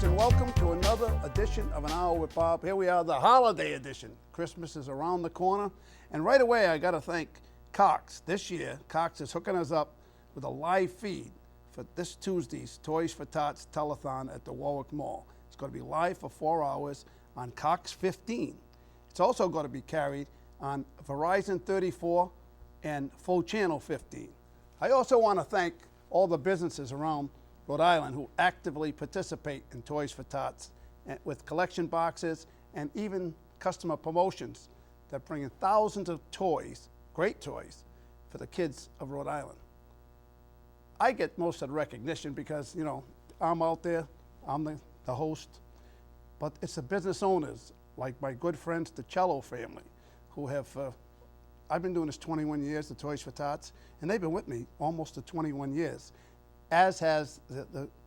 folks, and welcome to another edition of An Hour with Bob. Here we are, the holiday edition. Christmas is around the corner, and right away I got to thank Cox. This year, Cox is hooking us up with a live feed for this Tuesday's Toys for Tots telethon at the Warwick Mall. It's going to be live for 4 hours on Cox 15. It's also going to be carried on Verizon 34 and full channel 15. I also want to thank all the businesses around Rhode Island who actively participate in Toys for Tots with collection boxes and even customer promotions that bring in thousands of toys, great toys, for the kids of Rhode Island. I get most of the recognition because, you know, I'm out there, I'm the host, but it's the business owners, like my good friends, the Cello family, who have, I've been doing this 21 years, the Toys for Tots, and they've been with me almost to 21 years, as has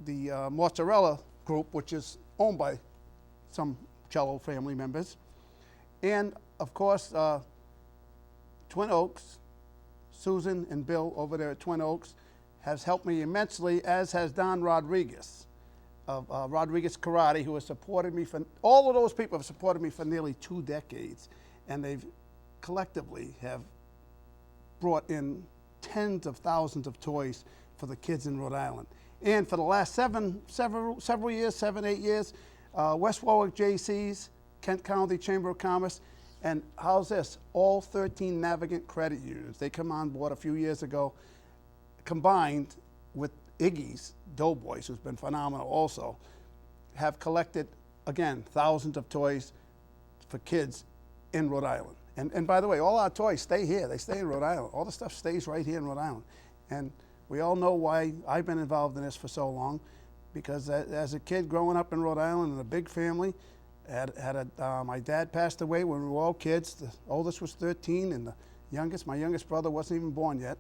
the Mozzarella Group, which is owned by some Cello family members. And, of course, Twin Oaks, Susan and Bill over there at Twin Oaks, has helped me immensely, as has Don Rodriguez of Rodriguez Karate, who has supported me for, all of those people have supported me for nearly 2 decades, and they've collectively have brought in tens of thousands of toys for the kids in Rhode Island. And for the last several years, 7, 8 years, West Warwick JC's, Kent County Chamber of Commerce, and how's this? All 13 Navigant credit unions. They come on board a few years ago, combined with Iggy's Doughboys, who's been phenomenal also, have collected, again, thousands of toys for kids in Rhode Island. And by the way, all our toys stay here. They stay in Rhode Island. All the stuff stays right here in Rhode Island. And we all know why I've been involved in this for so long, because as a kid growing up in Rhode Island in a big family, my dad passed away when we were all kids. The oldest was 13, and my youngest brother wasn't even born yet.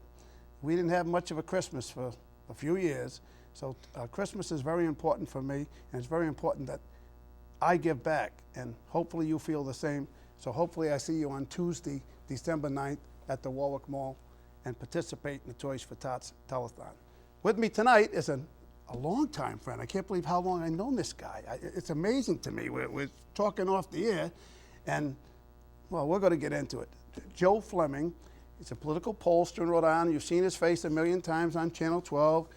We didn't have much of a Christmas for a few years. So Christmas is very important for me, and it's very important that I give back, and hopefully you feel the same. So hopefully I see you on Tuesday, December 9th at the Warwick Mall and participate in the Toys for Tots telethon. With me tonight is a longtime friend. I can't believe how long I've known this guy. It's amazing to me. We're talking off the air, and, well, we're going to get into it. Joe Fleming. He's a political pollster in Rhode Island. You've seen his face a million times on Channel 12,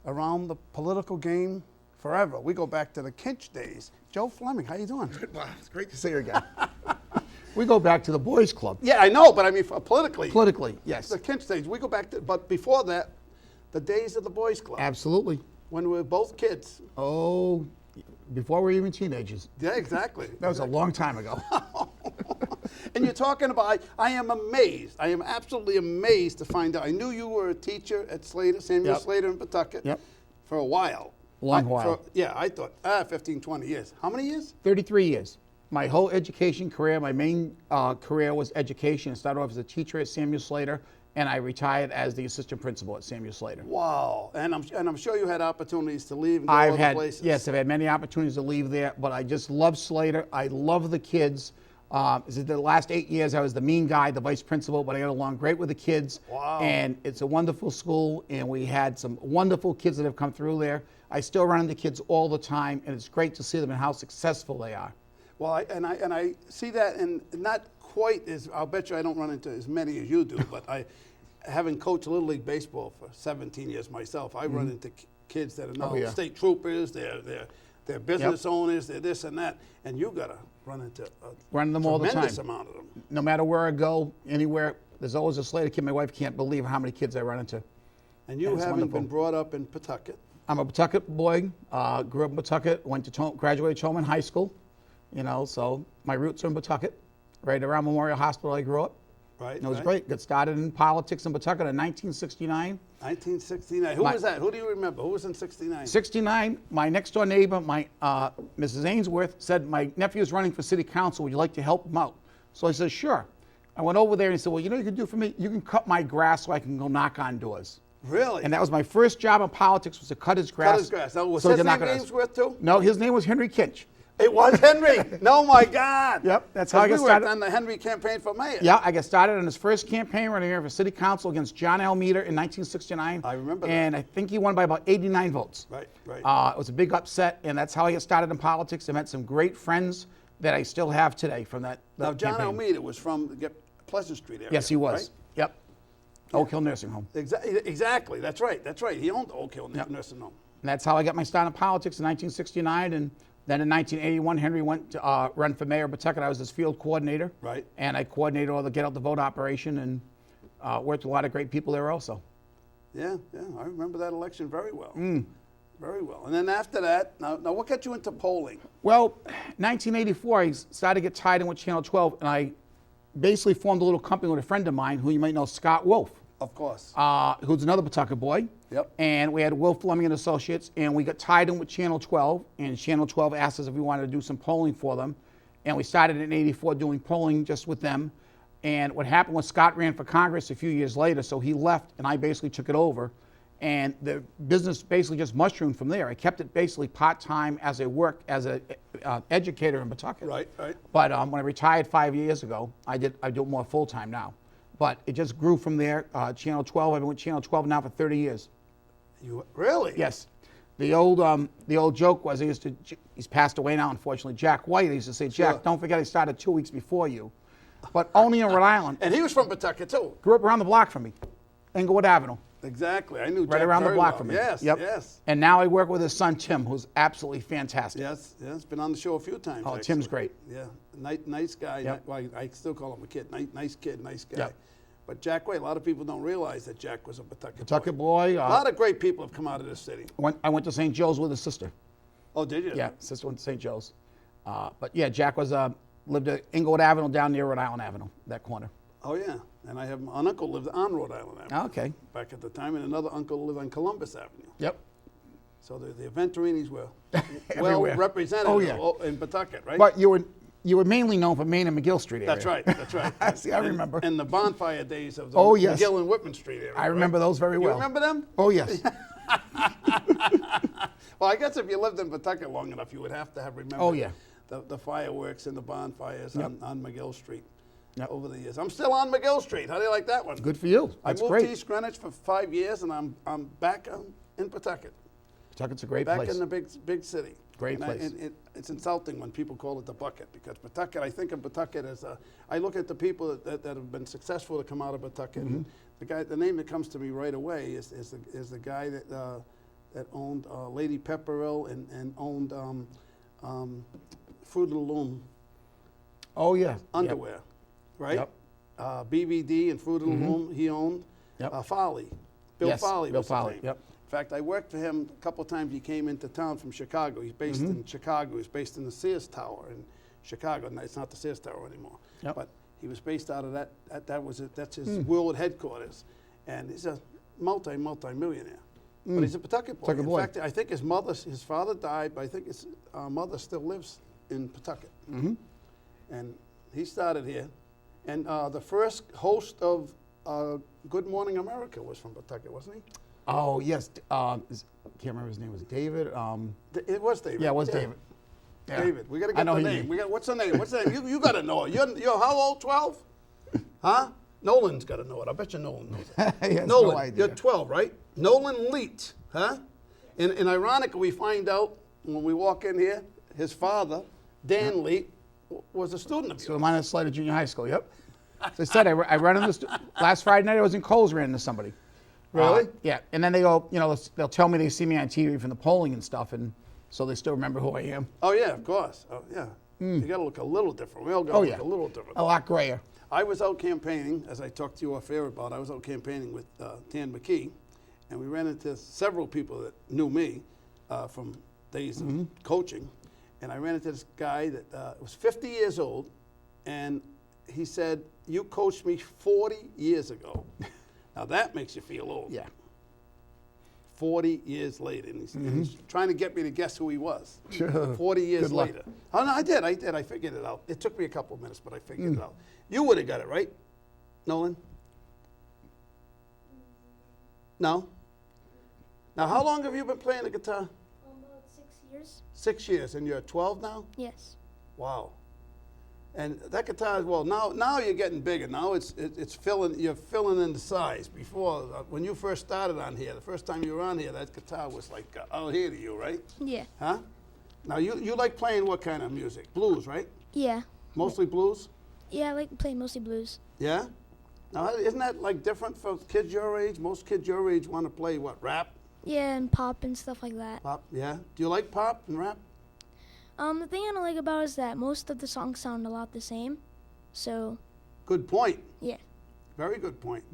around the political game forever. We go back to the Kinch days. Joe Fleming, how you doing? Wow, it's great to see you again. We go back to the boys' club. Yeah, I know, but I mean politically. Politically, yes. The Kinch days. We go back to, but before that, the days of the boys' club. Absolutely. When we were both kids. Oh, before we were even teenagers. Yeah, exactly. That was a long time ago. And you're talking about, I am amazed. I am absolutely amazed to find out. I knew you were a teacher at Slater, Samuel Slater in Pawtucket for a while. Long while. I thought, 15, 20 years. How many years? 33 years. My whole education career, my main career was education. I started off as a teacher at Samuel Slater, and I retired as the assistant principal at Samuel Slater. Wow. And I'm sure you had opportunities to leave and go other places. Yes, I've had many opportunities to leave there, but I just love Slater. I love the kids. The last 8 years, I was the mean guy, the vice principal, but I got along great with the kids. Wow. And it's a wonderful school, and we had some wonderful kids that have come through there. I still run into kids all the time, and it's great to see them and how successful they are. Well, I see that, and not quite as, I'll bet you I don't run into as many as you do, but having coached Little League Baseball for 17 years myself, I run into kids that are now state troopers, they're business owners, they're this and that, and you got to run into all the time. Tremendous amount of them. No matter where I go, anywhere, there's always a Slater kid. My wife can't believe how many kids I run into. And you haven't been brought up in Pawtucket. I'm a Pawtucket boy, grew up in Pawtucket, graduated Tolman High School, you know, so my roots are in Pawtucket, right around Memorial Hospital I grew up. Right. And it was great. Got started in politics in Pawtucket in 1969. 1969. Who was that? Who do you remember? Who was in 69? 69, my next door neighbor, Mrs. Ainsworth, said, my nephew's running for city council. Would you like to help him out? So I said, sure. I went over there and he said, well, you know what you can do for me? You can cut my grass so I can go knock on doors. Really? And that was my first job in politics, was to cut his grass. Cut his grass. Now, was his name Ainsworth too? No, his name was Henry Kinch. It was Henry. No, my God. Yep, that's how I got We worked started. on the Henry campaign for mayor. Yeah, I got started on his first campaign running here for city council against John Almeida in 1969. I remember that. And I think he won by about 89 votes. Right, right. It was a big upset, and that's how I got started in politics. I met some great friends that I still have today from that Now, John campaign. Almeida was from the Pleasant Street area. Yes, he was. Right? Yep. Oak Hill Nursing Home. Exactly. That's right. That's right. He owned the Oak Hill Nursing Home. And that's how I got my start in politics in 1969. And then in 1981, Henry went to run for mayor of Pawtucket. I was his field coordinator. Right. And I coordinated all the get out the vote operation and worked with a lot of great people there also. Yeah, yeah. I remember that election very well. Very well. And then after that, now what got you into polling? Well, 1984, I started to get tied in with Channel 12, and I basically formed a little company with a friend of mine who you might know, Scott Wolf. Of course. Who's another Pawtucket boy. Yep. And we had Will Fleming and Associates, and we got tied in with Channel 12, and Channel 12 asked us if we wanted to do some polling for them. And we started in 84 doing polling just with them. And what happened was Scott ran for Congress a few years later, so he left, and I basically took it over. And the business basically just mushroomed from there. I kept it basically part-time as I worked as an educator in Pawtucket. Right, right. But when I retired 5 years ago, I do it more full-time now. But it just grew from there. Channel 12, I've been with Channel 12 now for 30 years. You really? Yes. The old joke was, he's passed away now, unfortunately, Jack White. He used to say, Jack, Sure. don't forget I started 2 weeks before you. But only in Rhode Island. And he was from Pawtucket too. Grew up around the block from me, Englewood Avenue. Exactly. I knew Right Jack around the very block well. from me. Yes, Yep. yes. And now I work with his son, Tim, who's absolutely fantastic. Yes, yes. Been on the show a few times. Oh, actually. Tim's great. Yeah, nice guy. Yep. Well, I still call him a kid. Nice kid, nice guy. Yep. But Jack White, a lot of people don't realize that Jack was a Pawtucket Pawtucket boy. boy. A lot of great people have come out of this city. I went to St. Joe's with his sister. Oh, did you? Yeah, sister went to St. Joe's. But yeah, Jack lived at Englewood Avenue down near Rhode Island Avenue, that corner. Oh, yeah. And I have an uncle lived on Rhode Island Avenue. Oh, okay. Back at the time, and another uncle lived on Columbus Avenue. Yep. So the Aventurinis were well Everywhere. represented Oh, yeah. in Pawtucket, right? But you were mainly known for Main and McGill Street area. That's right. That's right. See, I remember. And the bonfire days of the Oh, yes. McGill and Whitman Street area. I remember those very well. You remember them? Oh, yes. Well, I guess if you lived in Pawtucket long enough, you would have to have remembered Oh, yeah. the fireworks and the bonfires Yep. on McGill Street Yep. over the years. I'm still on McGill Street. How do you like that one? Good for you. That's I moved great. to East Greenwich for 5 years, and I'm back in Pawtucket. Pawtucket's a great Back place. in the big city. Great And place. It's insulting when people call it the bucket, because Pawtucket, I think of Pawtucket as I look at the people that have been successful to come out of Pawtucket. Mm-hmm. And the name that comes to me right away is the guy that owned Lady Pepperell and owned Fruit of the Loom Oh, yeah. underwear, right? Yep. BVD and Fruit of the Loom he owned. Yep. Folly. Bill Yes, Folly Bill was his Folly, name. yep. In fact, I worked for him a couple of times. He came into town from Chicago. He's based Mm-hmm. in Chicago. He's based in the Sears Tower in Chicago. No, it's not the Sears Tower anymore. Yep. But he was based out of that's his Hmm. world headquarters. And he's a multi-millionaire. But he's a Pawtucket boy. Pawtucket In boy. fact, I think his father died, but I think his mother still lives in Pawtucket. Mm-hmm. And he started here. And the first host of Good Morning America was from Pawtucket, wasn't he? Oh, yes. Can't remember his name. Was David? It was David. Yeah, it was David. Yeah. David. We got to I get know the he name. did. What's the name? What's the name? You got to know it. You're how old? 12? Huh? Nolan's got to know it. I bet you Nolan knows it. He has Nolan, no idea. you're 12, right? Nolan Leite, huh? And ironically, we find out when we walk in here, his father, Dan Leite, was a student of So yours. mine is Slater Junior High School. Yep. So I said I ran into last Friday night. I was in Coles, ran into somebody. Really? Yeah. And then they go, they'll tell me they see me on TV from the polling and stuff, and so they still remember who I am. Oh, yeah, of course. Oh, yeah. You got to look a little different. We all got to Oh, look yeah. a little different. A lot grayer. I was out campaigning, as I talked to you off air about, I was out campaigning with Tan McKee, and we ran into several people that knew me from days of coaching. And I ran into this guy that was 50 years old, and he said, "You coached me 40 years ago." Now that makes you feel old. Yeah. 40 years later. And he's trying to get me to guess who he was. Sure. 40 years Good luck. later. Oh, no, I did. I figured it out. It took me a couple of minutes, but I figured it out. You would have got it, right, Nolan? No? Now, how long have you been playing the guitar? About 6 years. 6 years, and you're 12 now? Yes. Wow. And that guitar, well, now you're getting bigger. Now you're filling in the size. Before, when you first started on here, the first time you were on here, that guitar was like out here to you, right? Yeah. Huh? Now you like playing what kind of music? Blues, right? Yeah. Mostly blues? Yeah, I like playing mostly blues. Yeah? Now, isn't that like different for kids your age? Most kids your age want to play what, rap? Yeah, and pop and stuff like that. Pop, yeah? Do you like pop and rap? The thing I don't like about it is that most of the songs sound a lot the same. So, Good point. yeah. Very good point.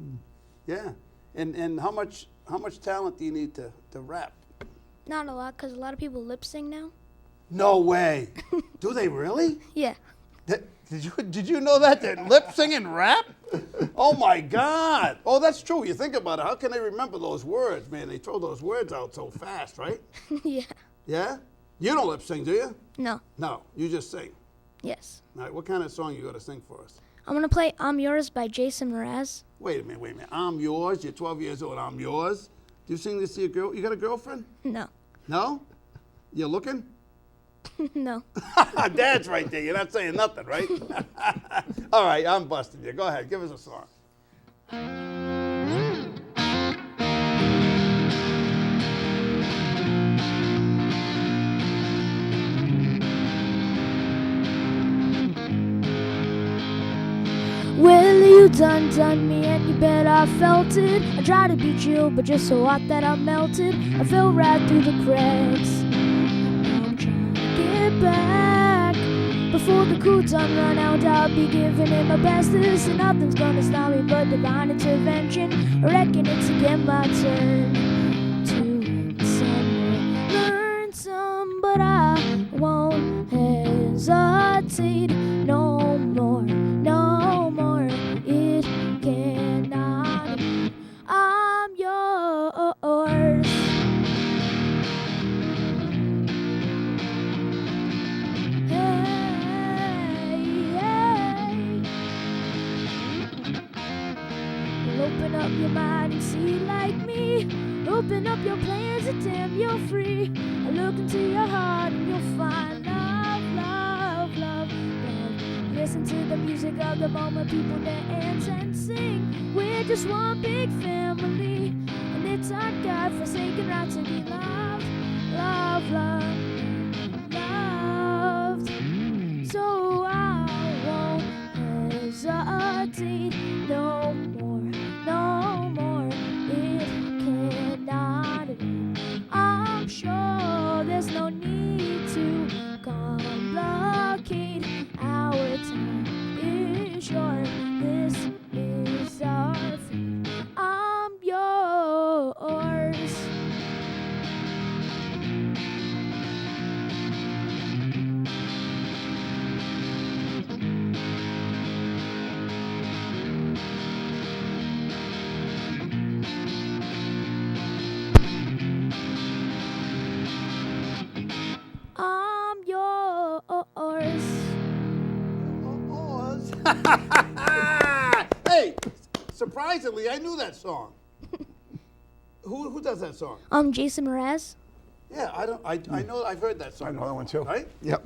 Yeah. And how much talent do you need to rap? Not a lot, because a lot of people lip sing now. No way. Do they really? Yeah. Did you know that? They're lip singing rap? Oh my God. Oh, that's true. You think about it. How can they remember those words, man? They throw those words out so fast, right? Yeah. Yeah? You don't lip sing, do you? No. No, you just sing. Yes. All right, what kind of song you going to sing for us? I'm going to play I'm Yours by Jason Mraz. Wait a minute. I'm yours. You're 12 years old. I'm yours. Do you sing this to your girl? You got a girlfriend? No. No? You're looking? No. Dad's right there. You're not saying nothing, right? All right, I'm busting you. Go ahead. Give us a song. Well, you done me and you bet I felt it. I tried to be chill, but just so hot that I melted. I fell right through the cracks. Now I'm trying to get back. Before the cool time run out, I'll be giving it my bestest. And nothing's gonna stop me but divine intervention. I reckon it's again my turn to some learn some, but I won't hesitate no more. No more, it cannot be. I'm yours. Hey, hey. Well, open up your mind and see like me. Open up your plans and damn, you're free. I look into your heart and you'll find love, love, love, love. Listen to the music of the moment, people dance and sing. We're just one big family, and it's our God-forsaken right to be loved, loved, loved, loved. So I won't hesitate no more, no more. It cannot be. I'm sure there's no need to complicate. Our time is short. This is our fate. I'm yours. I'm yours. Hey, surprisingly, I knew that song. Who does that song? Jason Mraz. Yeah, I know. I've heard that song. I know that one too. Right? Yep.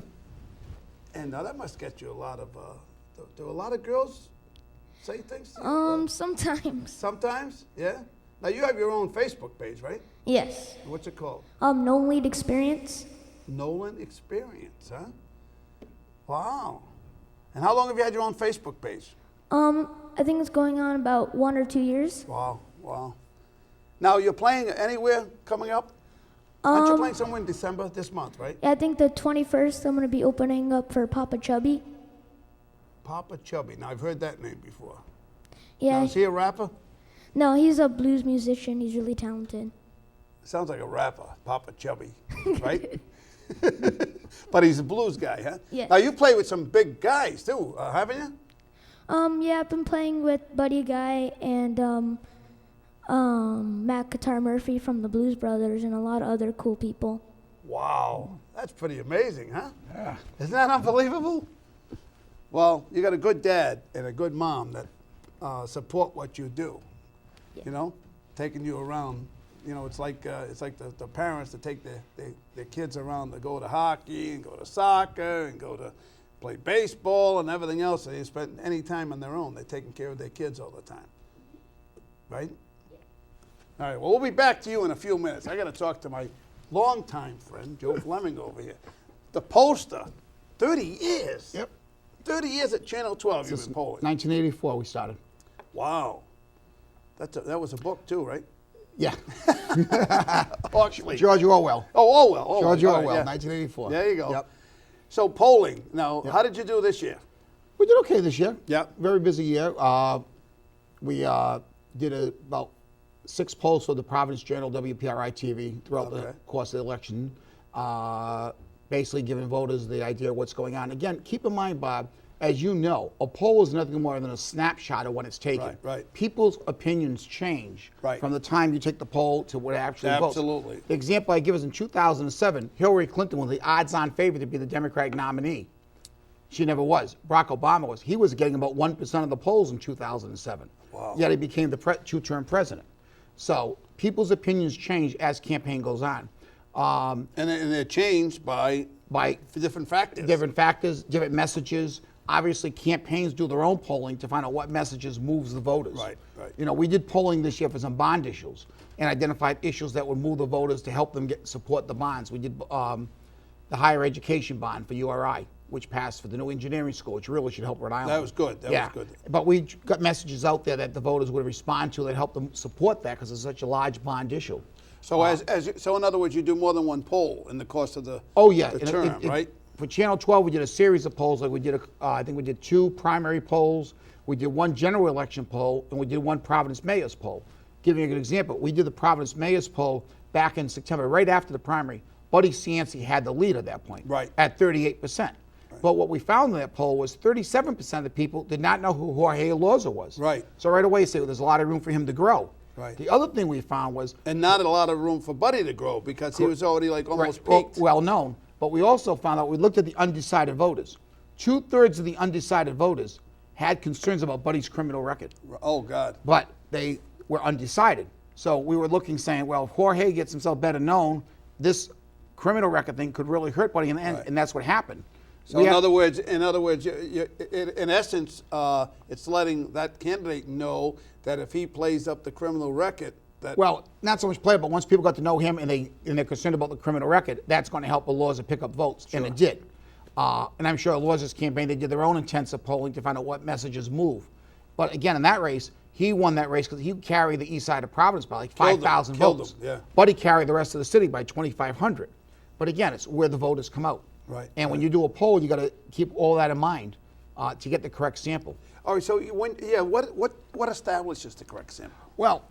And now that must get you a lot of. Do a lot of girls say things to you? Sometimes. Sometimes, yeah. Now you have your own Facebook page, right? Yes. What's it called? Nolan Experience. Nolan Experience, huh? Wow. And how long have you had your own Facebook page? I think it's going on about 1 or 2 years. Wow, wow. Now you're playing anywhere coming up? Aren't you playing somewhere in December this month, right? I think the 21st I'm going to be opening up for Papa Chubby. Papa Chubby. Now I've heard that name before. Yeah. Now, is he a rapper? No, he's a blues musician. He's really talented. Sounds like a rapper, Papa Chubby, right? But he's a blues guy, huh? Yeah. Now you play with some big guys too, haven't you? Yeah, I've been playing with Buddy Guy and Matt Guitar Murphy from the Blues Brothers and a lot of other cool people. Wow, that's pretty amazing, huh? Yeah. Isn't that unbelievable? Well, you got a good dad and a good mom that support what you do. Yeah. You know, taking you around, you know, it's like the parents that take their kids around to go to hockey and go to soccer and go to play baseball and everything else. They spend any time on their own. They're taking care of their kids all the time, right? Yeah. All right. Well, we'll be back to you in a few minutes. I got to talk to my longtime friend Joe Fleming over here. The Pollster, 30 years. Yep. 30 years at Channel 12. You've been polling. 1984 we started. Wow. That was a book too, right? Yeah. Actually. George Orwell. Oh, Orwell. George All right, Orwell, yeah. 1984. There you go. Yep. So polling. Now, how did you do this year? We did okay this year. Yep. Very busy year. We did about 6 polls for the Providence Journal, WPRI TV, throughout the course of the election, basically giving voters the idea of what's going on. Again, keep in mind, Bob, as you know, a poll is nothing more than a snapshot of when it's taken. Right. People's opinions change from the time you take the poll to what actually votes. Absolutely. The example I give is in 2007, Hillary Clinton was the odds-on favorite to be the Democratic nominee. She never was. Barack Obama was. He was getting about 1% of the polls in 2007. Wow. Yet he became the 2-term president. So people's opinions change as campaign goes on. And they're changed by different factors. Different messages. Obviously, campaigns do their own polling to find out what messages moves the voters. Right. You know, we did polling this year for some bond issues and identified issues that would move the voters to help them support the bonds. We did the higher education bond for URI, which passed for the new engineering school, which really should help Rhode Island. That was good. That was good. But we got messages out there that the voters would respond to that help them support that because it's such a large bond issue. So so in other words, you do more than one poll in the course of the term, right? For Channel 12, we did a series of polls. Like we did, I think we did 2 primary polls. We did 1 general election poll, and we did 1 Providence mayor's poll. Giving you an example, we did the Providence mayor's poll back in September, right after the primary. Buddy Cianci had the lead at that point, at 38%. Right. But what we found in that poll was 37% of the people did not know who Jorge Elorza was. Right. So right away, you say, well, there's a lot of room for him to grow. Right. The other thing we found was... And not a lot of room for Buddy to grow because he was already like almost peaked. Well known. But we also found out, we looked at the undecided voters. 2/3 of the undecided voters had concerns about Buddy's criminal record. Oh, God. But they were undecided. So we were looking, saying, well, if Jorge gets himself better known, this criminal record thing could really hurt Buddy in the end, and that's what happened. So in other words, in essence, it's letting that candidate know that if he plays up the criminal record, well, not so much play, but once people got to know him and they're concerned about the criminal record, that's going to help Elorza pick up votes, and it did. And I'm sure Elorza's campaign, they did their own intensive polling to find out what messages move. But again, in that race, he won that race because he carried the east side of Providence by like 5,000 votes. Buddy carried the rest of the city by 2,500. But again, it's where the voters come out. Right. And when you do a poll, you got to keep all that in mind to get the correct sample. All right. So what establishes the correct sample? Well,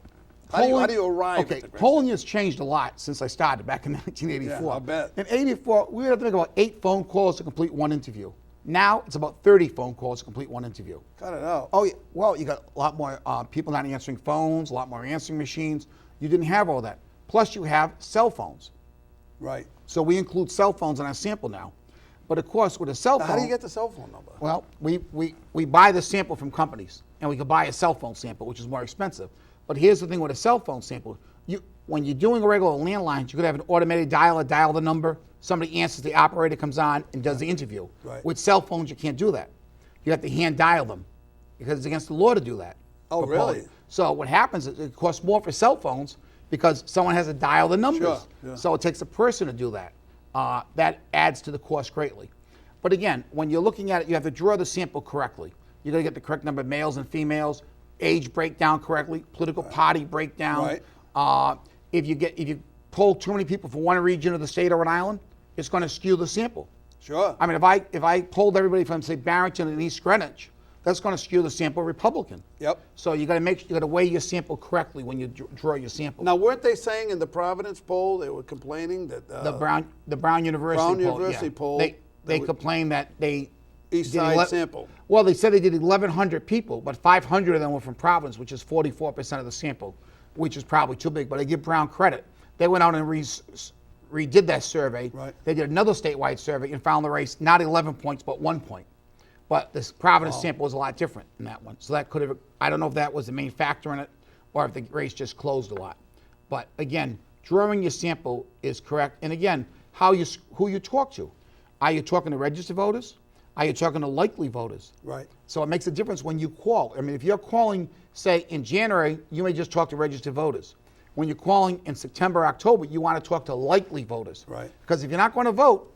how do you arrive at the correct polling has changed a lot since I started back in 1984. Yeah, I bet. In 84, we would have to make about 8 phone calls to complete 1 interview. Now it's about 30 phone calls to complete 1 interview. Cut it out. Oh, yeah. Well, you got a lot more people not answering phones, a lot more answering machines. You didn't have all that. Plus, you have cell phones. Right. So we include cell phones in our sample now. But of course, with a cell phone... How do you get the cell phone number? Well, we buy the sample from companies, and we can buy a cell phone sample, which is more expensive. But here's the thing with a cell phone sample. When you're doing a regular landline, you could have an automated dialer, dial the number, somebody answers, the operator comes on and does the interview. Right. With cell phones, you can't do that. You have to hand dial them because it's against the law to do that. Oh, really? So what happens is it costs more for cell phones because someone has to dial the numbers. Sure, yeah. So it takes a person to do that. That adds to the cost greatly. But again, when you're looking at it, you have to draw the sample correctly. You got to get the correct number of males and females, age breakdown correctly, political party breakdown. Right. If you poll too many people for one region of the state of Rhode Island, it's going to skew the sample. Sure. I mean, if I polled everybody from, say, Barrington and East Greenwich, that's going to skew the sample Republican. Yep. So you got to weigh your sample correctly when you draw your sample. Now, weren't they saying in the Providence poll they were complaining that the Brown University poll? They complained that they East Side sample. Well, they said they did 1,100 people, but 500 of them were from Providence, which is 44% of the sample, which is probably too big. But I give Brown credit. They went out and redid that survey. Right. They did another statewide survey and found the race not 11 points, but 1 point. But this Providence sample was a lot different in that one. So that could have, I don't know if that was the main factor in it or if the race just closed a lot. But again, drawing your sample is correct. And again, who you talk to. Are you talking to registered voters? Are you talking to likely voters? Right. So it makes a difference when you call. I mean, if you're calling, say, in January, you may just talk to registered voters. When you're calling in September, October, you want to talk to likely voters. Right. Because if you're not going to vote,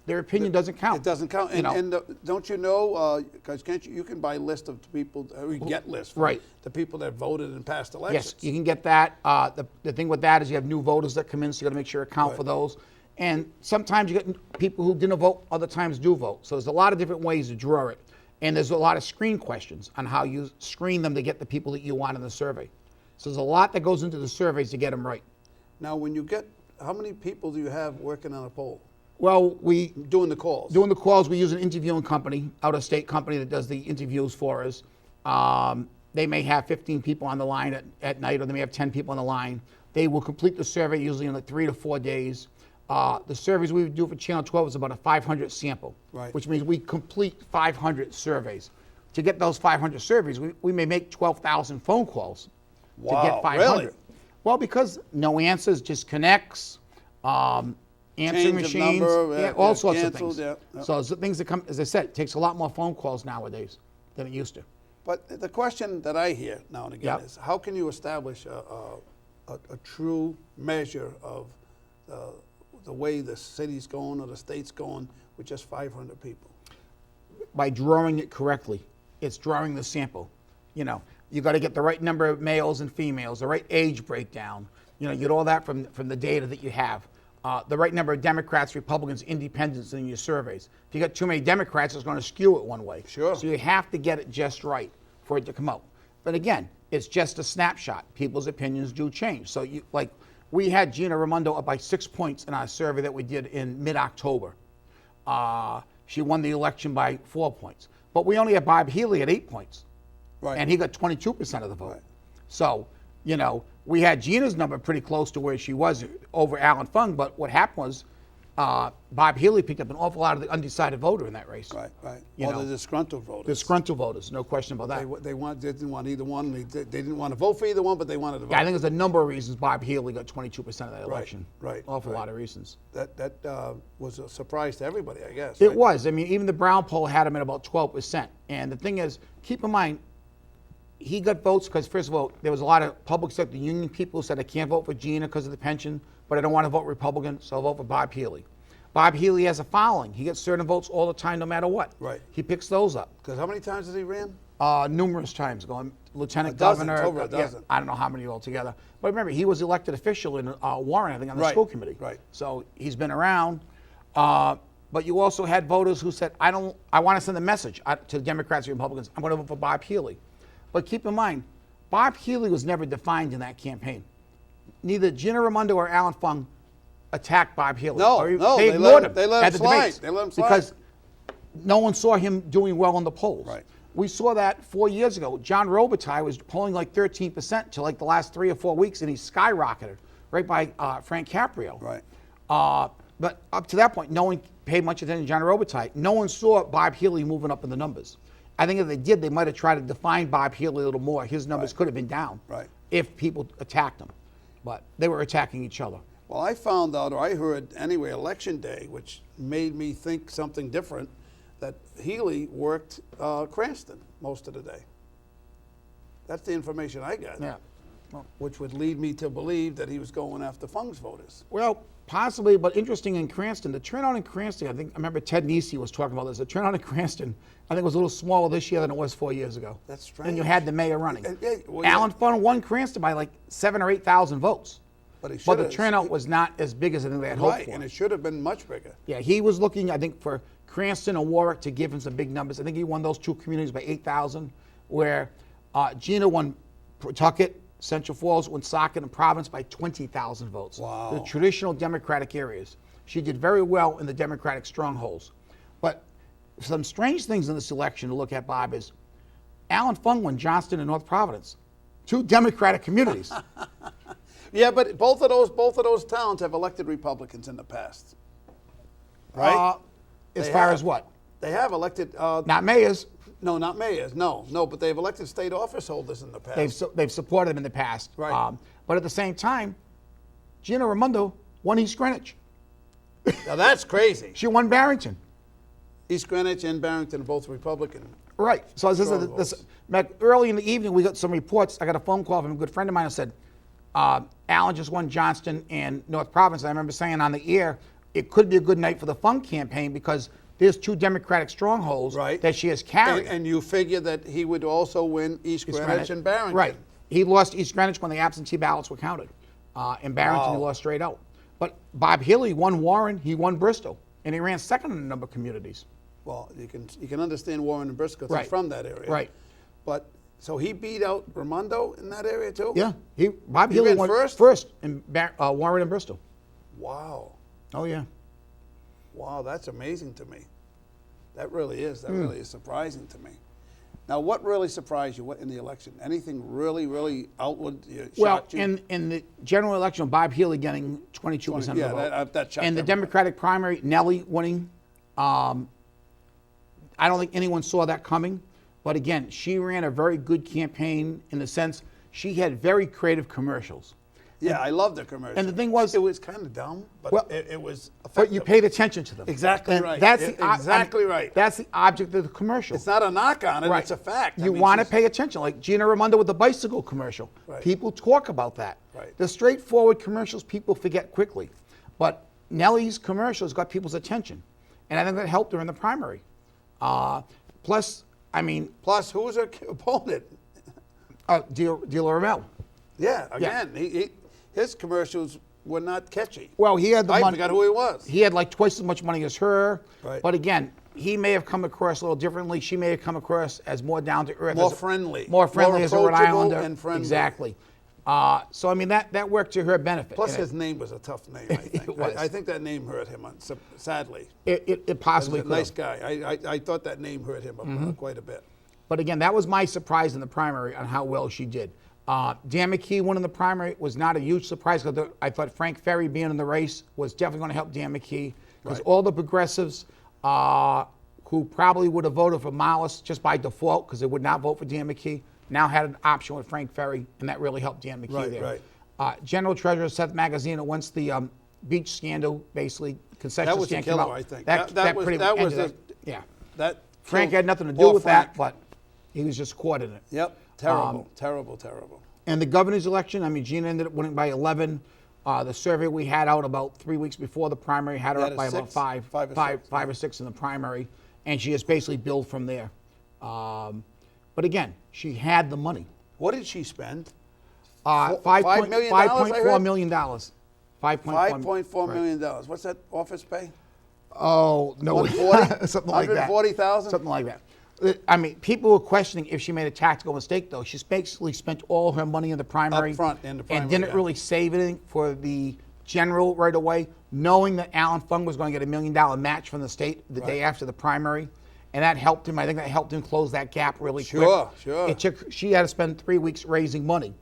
their opinion doesn't count. It doesn't count. And don't you know, because you can buy list of people, or you get lists from Right. the people that voted in past elections. Yes, you can get that. The thing with that is you have new voters that come in, so you got to make sure you account for those. And sometimes you get people who didn't vote, other times do vote. So there's a lot of different ways to draw it. And there's a lot of screen questions on how you screen them to get the people that you want in the survey. So there's a lot that goes into the surveys to get them right. Now, when you get, how many people do you have working on a poll? Well, Doing the calls. Doing the calls, we use an interviewing company, out-of-state company that does the interviews for us. They may have 15 people on the line at night, or they may have 10 people on the line. They will complete the survey usually in like 3 to 4 days. The surveys we do for Channel 12 is about a 500 sample, Right. which means we complete 500 surveys. To get those 500 surveys, we may make 12,000 phone calls to get 500. Really? Well, because no answers, disconnects, answering Change of machines, number, all sorts canceled, of things. yeah. So it's the things that come, as I said, it takes a lot more phone calls nowadays than it used to. But the question that I hear now and again Yep. is, how can you establish a true measure of the way the city's going or the state's going with just 500 people? By drawing it correctly. It's drawing the sample. You know, you got to get the right number of males and females, the right age breakdown. You know, you get all that from the data that you have. The right number of Democrats, Republicans, independents in your surveys. If you got too many Democrats, it's going to skew it one way. Sure. So you have to get it just right for it to come out. But again, it's just a snapshot. People's opinions do change. So we had Gina Raimondo up by 6 points in our survey that we did in mid-October. She won the election by 4 points. But we only had Bob Healy at 8 points. Right. And he got 22% of the vote. Right. So, you know, we had Gina's number pretty close to where she was over Alan Fung, but what happened was Bob Healy picked up an awful lot of the undecided voter in that race. Right, right. You All know, the disgruntled voters. Disgruntled voters, no question about that. They didn't want either one. They didn't want to vote for either one, but they wanted to vote. Yeah, I think there's a number of reasons Bob Healy got 22% of that election. right, Awful right. lot of reasons. That was a surprise to everybody, I guess. It right? was. I mean, even the Brown poll had him at about 12%. And the thing is, keep in mind, he got votes because, first of all, there was a lot of public sector union people who said, I can't vote for Gina because of the pension, but I don't want to vote Republican, so I'll vote for Bob Healy. Bob Healy has a following. He gets certain votes all the time, no matter what. Right. He picks those up. Because how many times has he ran? Numerous times, going lieutenant A dozen, governor. it's over a dozen. I don't know how many altogether. But remember, he was elected official in Warren, I think, on the Right, school committee. right. So he's been around. But you also had voters who said, I want to send a message to the Democrats and Republicans. I'm going to vote for Bob Healy. But keep in mind, Bob Healy was never defined in that campaign. Neither Gina Raimondo or Alan Fung attacked Bob Healy. No, they they ignored let him. they let him at the slide. debates They let him slide. because no one saw him doing well in the polls. Right. We saw that 4 years ago. John Robitaille was polling like 13% to like the last 3 or 4 weeks, and he skyrocketed right by Frank Caprio. Right. But up to that point, no one paid much attention to John Robitaille. No one saw Bob Healy moving up in the numbers. I think if they did, they might have tried to define Bob Healy a little more. His numbers could have been down if people attacked him. But they were attacking each other. Well, I found out, or I heard anyway, election day, which made me think something different, that Healy worked Cranston most of the day. That's the information I got. Yeah. Which would lead me to believe that he was going after Fung's voters. Well, possibly, but interesting in Cranston. The turnout in Cranston, I remember Ted Nesi was talking about this. The turnout in Cranston, I think, was a little smaller this year than it was 4 years ago. That's strange. And you had the mayor running. Well, Alan Fung won Cranston by like 7,000 or 8,000 votes. But the turnout was not as big as I think they had hoped Right, for. and it should have been much bigger. Yeah, he was looking, I think, for Cranston and Warwick to give him some big numbers. I think he won those two communities by 8,000, where Gina won Pawtucket, Central Falls, Woonsocket, and Providence by 20,000 votes. Wow. The traditional Democratic areas. She did very well in the Democratic strongholds. But some strange things in this election to look at, Bob, is Alan Fung won Johnston and North Providence, two Democratic communities. Yeah, but both of those towns have elected Republicans in the past. Right? As They far have. as what? They have elected. Not mayors. No, not mayors. No, but they've elected state office holders in the past. They've supported them in the past. Right. But at the same time, Gina Raimondo won East Greenwich. Now that's crazy. She won Barrington. East Greenwich and Barrington are both Republican. Right. So I Strongholds. was early in the evening, we got some reports. I got a phone call from a good friend of mine who said, Allen just won Johnston and North Province. And I remember saying on the air, it could be a good night for the Funk campaign because there's 2 Democratic strongholds that she has carried. And you figure that he would also win East Greenwich and Barrington. Right. He lost East Greenwich when the absentee ballots were counted. In Barrington, he lost straight out. But Bob Healy won Warren, he won Bristol, and he ran second in a number of communities. Well, you can understand Warren and Bristol because he's from that area. Right. But so he beat out Raimondo in that area too? Yeah. Bob Healy ran won first in Warren and Bristol. Wow. Oh, yeah. Wow, that's amazing to me. That really is. That really is surprising to me. Now, what really surprised you in the election? Anything really, really outward shocked you? In the general election, Bob Healy getting 22% of the vote. That shocked In the everybody. Democratic primary, Nellie winning. I don't think anyone saw that coming. But again, she ran a very good campaign in the sense she had very creative commercials. Yeah, I love the commercial. And the thing was, it was kind of dumb, but well, it was effective. But you paid attention to them. Exactly And right. That's Exactly right. That's the object of the commercial. It's not a knock on it, Right. it's a fact. You want to pay attention, like Gina Raimondo with the bicycle commercial. Right. People talk about that. Right. The straightforward commercials people forget quickly. But Nellie's commercials got people's attention. And I think that helped her in the primary. Plus, who was her opponent? Dealer Ramel. Yeah, again, his commercials were not catchy. Well, he had the money. I forgot who he was. He had like twice as much money as her. Right. But again, he may have come across a little differently. She may have come across as more down to earth. More friendly. More friendly More as a Rhode approachable Islander. and friendly. Exactly. So, I mean, that worked to her benefit. Plus, his name was a tough name, I think. It was. I think that name hurt him, sadly. It possibly He could. was a nice guy. I thought that name hurt him quite a bit. But again, that was my surprise in the primary on how well she did. Dan McKee winning the primary was not a huge surprise because I thought Frank Ferry being in the race was definitely going to help Dan McKee because all the progressives who probably would have voted for Mollis just by default because they would not vote for Dan McKee now had an option with Frank Ferry, and that really helped Dan McKee there. Right. General Treasurer Seth Magazine, once the beach scandal, basically concession stand came out. That was a killer, I think. That was the yeah. That Frank killed had nothing to do poor with Frank. that, but he was just caught in it. Yep, terrible. And the governor's election, I mean, Gina ended up winning by 11. The survey we had out about 3 weeks before the primary had her up by about five or six in the primary, and she has basically built from there. But again, she had the money. What did she spend? $5.4 million. $5.4 million. $5.4 million. What's that office pay? Oh, no. 140? Something like that. 140,000? Something like that. I mean, people were questioning if she made a tactical mistake, though. She's basically spent all her money in the primary. Up front in the primary, and didn't really save anything for the general right away, knowing that Alan Fung was going to get $1 million match from the state the day after the primary. And that helped him. I think that helped him close that gap really quick. Sure. She had to spend 3 weeks raising money,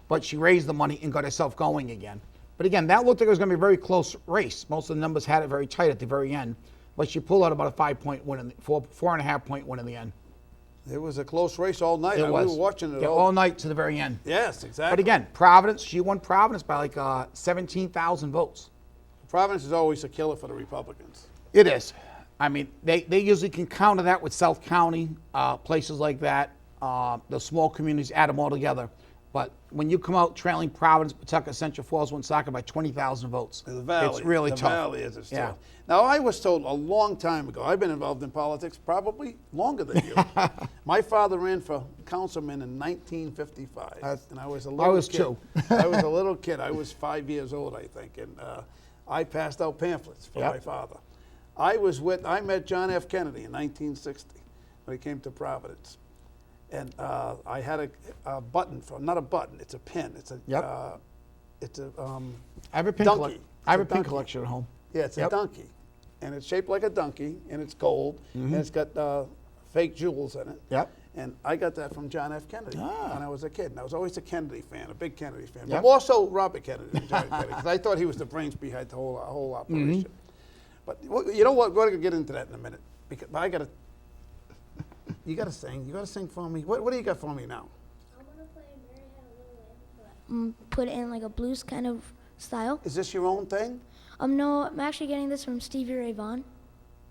but she raised the money and got herself going again. But again, that looked like it was going to be a very close race. Most of the numbers had it very tight at the very end, but she pulled out about a 5-point win, 4.5 point win in the end. It was a close race all night. We were watching it all night to the very end. Yes, exactly. But again, Providence, she won Providence by like 17,000 votes. Providence is always a killer for the Republicans. It is. I mean, they usually can counter that with South County, places like that. The small communities, add them all together. But when you come out trailing Providence, Pawtucket, Central Falls, Woonsocket by 20,000 votes, the valley, it's really tough. The valley is tough. Yeah. Now, I was told a long time ago, I've been involved in politics probably longer than you. My father ran for councilman in 1955, and I was a little kid. Too. I was a little kid. I was 5 years old, I think, and I passed out pamphlets for my father. I met John F. Kennedy in 1960 when he came to Providence. And I had a button not a button, it's a pin. It's a I have a pin donkey. I have a pin collection at home. Yeah, it's a donkey. And it's shaped like a donkey, and it's gold, and it's got fake jewels in it. Yep. And I got that from John F. Kennedy when I was a kid. And I was always a Kennedy fan, a big Kennedy fan. But more so Robert Kennedy than John Kennedy, because I thought he was the brains behind the whole operation. But you know what? We're going to get into that in a minute. Because you got to sing. You got to sing for me. What do you got for me now? I want to play Mary Had a Little Lamb, but put it in like a blues kind of style. Is this your own thing? No, I'm actually getting this from Stevie Ray Vaughan.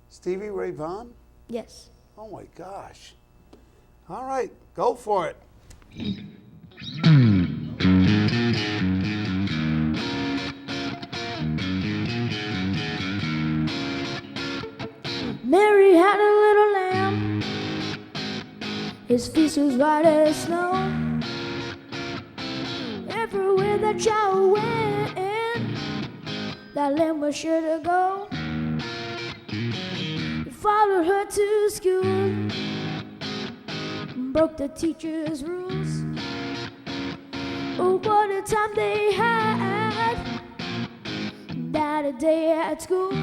Stevie Ray Vaughan? Yes. Oh my gosh. All right, go for it. Mary had a little lamb. His feast was white as snow. Everywhere that child went, that lamb was sure to go. He followed her to school, broke the teacher's rules. Oh, what a time they had that day at school.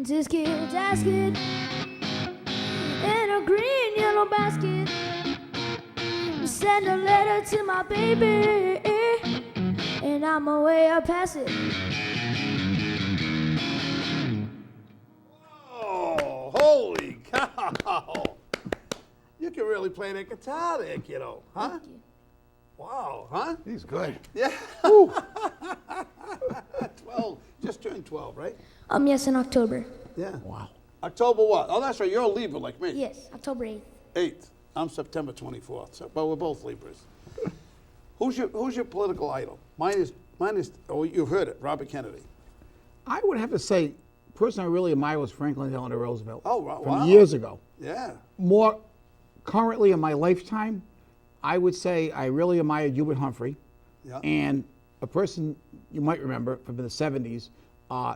This kid's asking in a green yellow basket. Send a letter to my baby, and I'm away up past it. Oh, holy cow. You can really play that guitar there, kiddo, huh? Thank you. Wow, huh? He's good. Yeah. 12, just turned 12, right? Yes, in October. Yeah. Wow. October what? Oh, that's right, you're a Libra like me. Yes, October 8th. 8th. I'm September 24th, so, but we're both Libras. Who's your political idol? Mine is, oh, you've heard it, Robert Kennedy. I would have to say, the person I really admire was Franklin Delano Roosevelt. Oh, from wow. years ago. Yeah. More currently in my lifetime, I would say I really admired Hubert Humphrey. Yeah. And a person you might remember from the 70s,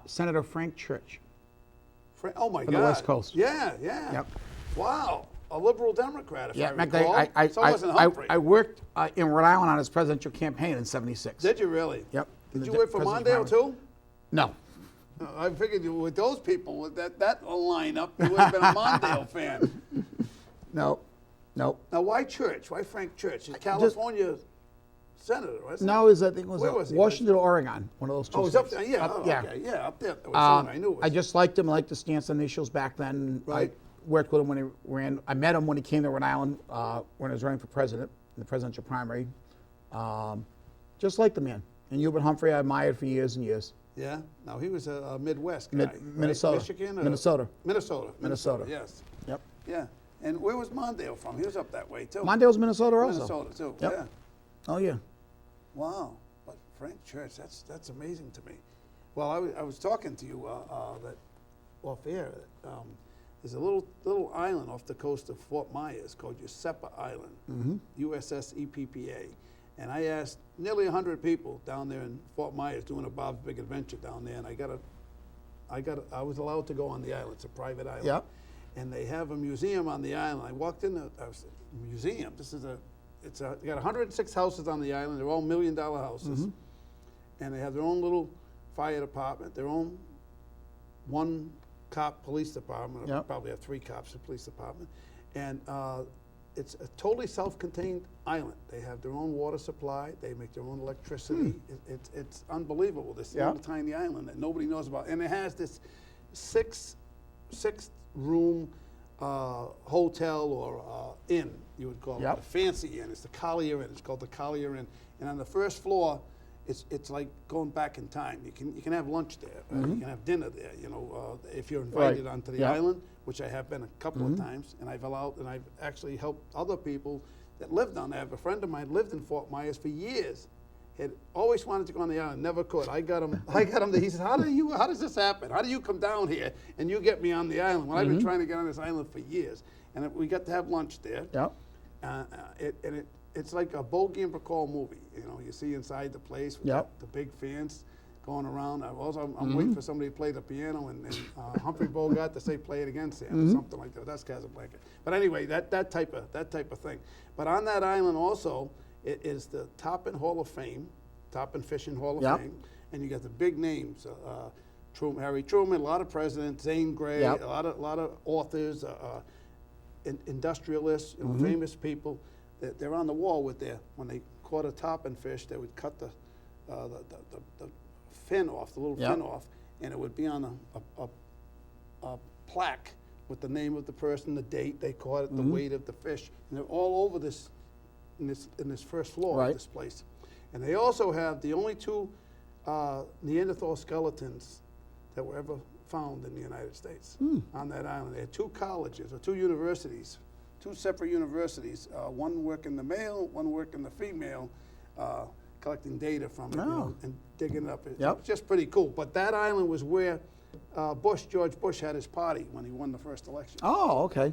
Senator Frank Church. Oh my From God. the West Coast. Yeah, yeah. Yep. Wow. A liberal Democrat, if I in fact, recall. So wasn't Humphrey. I worked in Rhode Island on his presidential campaign in '76. Did you really? Yep. Did you work for Mondale too? No. I figured with those people, with that lineup, you would have been a Mondale fan. No. Now, why Church? Why Frank Church? He's California senator, wasn't he? No, I think it was, Where was he? Washington or Oregon, one of those two. Oh, he's up states. there. Yeah, yeah. Okay. Yeah, up there. That was someone I knew. I just liked him. I liked the stance on the issues back then. Right. I worked with him when he ran. I met him when he came to Rhode Island when he was running for president in the presidential primary. Just liked the man. And Hubert Humphrey I admired for years and years. Yeah. Now he was a Midwest guy. Right? Minnesota. Michigan. Minnesota. Minnesota. Yes. Yep. Yeah. And where was Mondale from? He was up that way too. Mondale's Minnesota also. Minnesota too. Yep. Yeah. Oh yeah. Wow. But Frank Church, that's amazing to me. Well, I was talking to you that off air. There's a little island off the coast of Fort Myers called Yosepa Island, USS EPPA. And I asked nearly 100 people down there in Fort Myers doing a Bob's Big Adventure down there, and I was allowed to go on the island. It's a private island. Yep. And they have a museum on the island. I walked in, I was museum. They got 106 houses on the island. They're all $1 million houses. And they have their own little fire department, their own one cop police department. Yep. Probably have 3 cops in the police department. And it's a totally self-contained island. They have their own water supply. They make their own electricity. It's unbelievable. This little tiny island that nobody knows about, and it has this six room hotel or inn, you would call it, a fancy inn. It's the Collier Inn. It's called the Collier Inn, and on the first floor, it's like going back in time. You can have lunch there. You can have dinner there. You know, if you're invited onto the island, which I have been a couple of times, and I've actually helped other people that lived on there. I have a friend of mine lived in Fort Myers for years. Had always wanted to go on the island, never could. I got him there. He said, how does this happen? How do you come down here and you get me on the island when I've been trying to get on this island for years? And we got to have lunch there. It's like a Bogey and Bacall movie. You know, you see inside the place with the big fans going around. I'm waiting for somebody to play the piano and Humphrey Bogart to say, "Play it again, Sam," or something like that. That's Casablanca. But anyway, that type of thing. But on that island also, it is the Toppin Hall of Fame, Toppin Fishing Hall of Fame, and you got the big names: Harry Truman, a lot of presidents, Zane Grey, a lot of authors, industrialists, you know, famous people. They're on the wall with when they caught a toppin fish, they would cut the fin off, the little fin off, and it would be on a plaque with the name of the person, the date they caught it, the weight of the fish, and they're all over this in this first floor of this place. And they also have the only two Neanderthal skeletons that were ever found in the United States on that island. They had two colleges or two universities, two separate universities, one working the male, one working the female, collecting data from it, you know, and digging it up. It's just pretty cool. But that island was where George Bush had his party when he won the first election. Oh, okay.